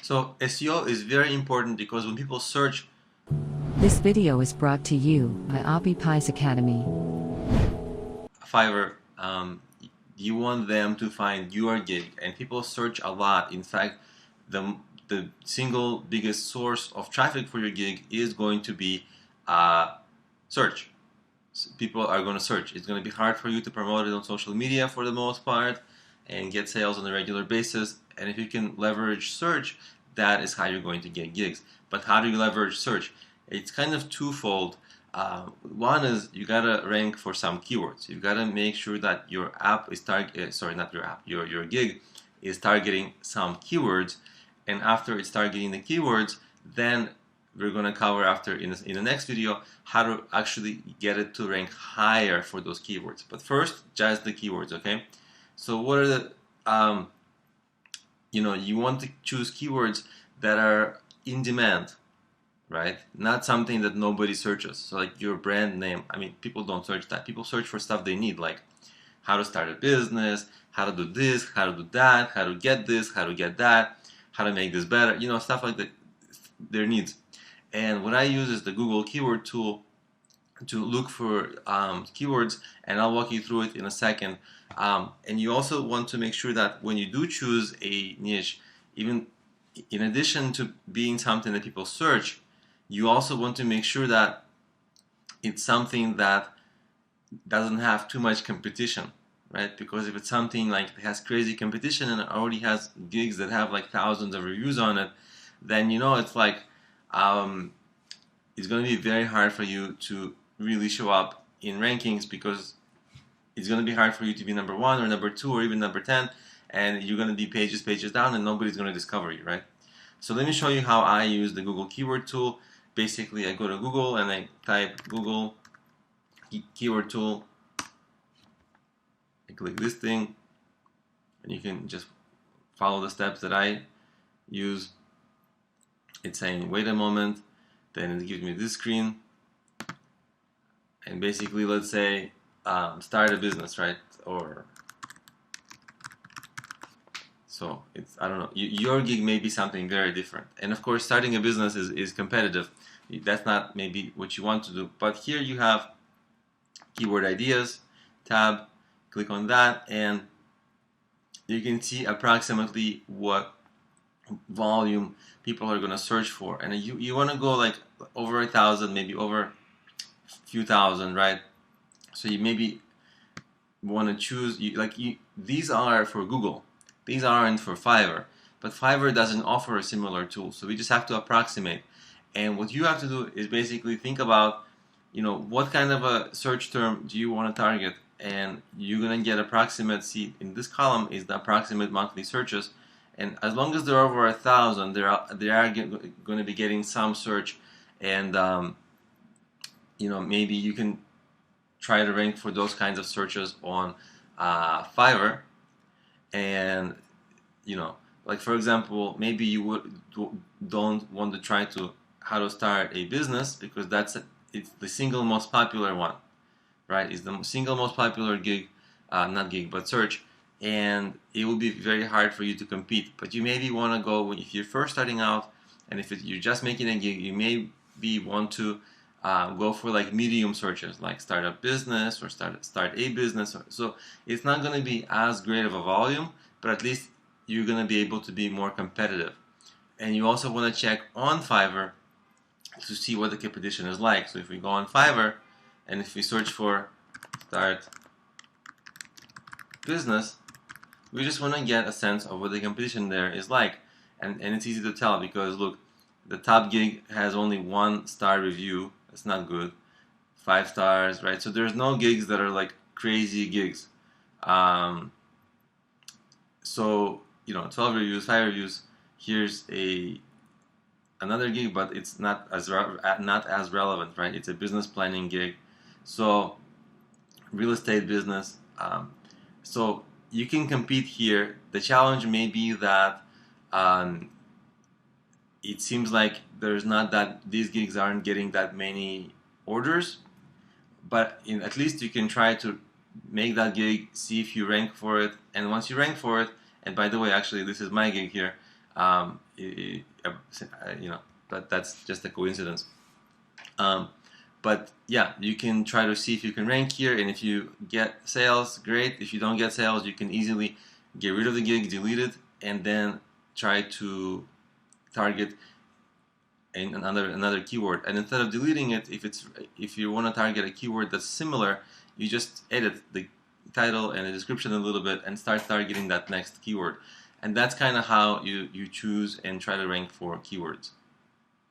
So SEO is very important because when people search This video is brought to you by Pies Academy. Fiverr, you want them to find your gig, and people search a lot. In fact, the single biggest source of traffic for your gig is going to be search. So people are going to search. It's going to be hard for you to promote it on social media for the most part and get sales on a regular basis. And if you can leverage search, that is how you're going to get gigs. But how do you leverage search? It's kind of twofold. One is you gotta rank for some keywords. You gotta make sure that your app is your gig is targeting some keywords, and after it's targeting the keywords, then we're gonna cover in the next video how to actually get it to rank higher for those keywords. But first, just the keywords, okay? So what are the you want to choose keywords that are in demand, right? Not something that nobody searches. So like your brand name, I mean, people don't search that. People search for stuff they need, like how to start a business, how to do this, how to do that, how to get this, how to get that, how to make this better, stuff like that, their needs. And what I use is the Google keyword tool to look for keywords, and I'll walk you through it in a second. And you also want to make sure that when you do choose a niche, even in addition to being something that people search, you also want to make sure that it's something that doesn't have too much competition, right? Because if it's something like it has crazy competition and it already has gigs that have like thousands of reviews on it, then it's like it's going to be very hard for you to really show up in rankings, because it's going to be hard for you to be number 1 or number 2 or even number 10, and you're going to be pages down and nobody's going to discover you, right? So let me show you how I use the Google keyword tool. Basically, I go to Google and I type Google keyword tool. I click this thing, and you can just follow the steps that I use. It's saying wait a moment, then it gives me this screen, and basically let's say start a business, right? Or so it's, I don't know, your gig may be something very different, and of course starting a business is competitive. That's not maybe what you want to do, but here you have keyword ideas tab. Click on that and you can see approximately what volume people are going to search for, and you want to go like over 1,000, maybe over a few thousand, right? So you maybe want to choose, these are for Google, these aren't for Fiverr, but Fiverr doesn't offer a similar tool, so we just have to approximate. And what you have to do is basically think about what kind of a search term do you want to target, and you're gonna get approximate. See, in this column is the approximate monthly searches, and as long as they're over 1,000, they are going to be getting some search, and maybe you can try to rank for those kinds of searches on Fiverr. And like for example, maybe you don't want to try to how to start a business, because it's the single most popular one, right? It's the single most popular gig, not gig, but search, and it will be very hard for you to compete. But you maybe want to go, if you're first starting out, and if you're just making a gig, you maybe want to go for like medium searches, like start a business or start a business. So it's not going to be as great of a volume, but at least you're going to be able to be more competitive. And you also want to check on Fiverr to see what the competition is like. So if we go on Fiverr and if we search for start business, we just want to get a sense of what the competition there is like. And it's easy to tell, because look, the top gig has only 1-star review. It's not good. 5 stars, right? So there's no gigs that are like crazy gigs. So 12 reviews, 5 reviews. Here's another gig, but it's not as relevant, right? It's a business planning gig, so real estate business. So you can compete here. The challenge may be that it seems like these gigs aren't getting that many orders, but at least you can try to make that gig, see if you rank for it, and once you rank for it, and by the way, actually this is my gig here, but that's just a coincidence. But yeah, you can try to see if you can rank here, and if you get sales, great. If you don't get sales, you can easily get rid of the gig, delete it, and then try to target another keyword. And instead of deleting it, if you want to target a keyword that's similar, you just edit the title and the description a little bit and start targeting that next keyword. And that's kind of how you choose and try to rank for keywords.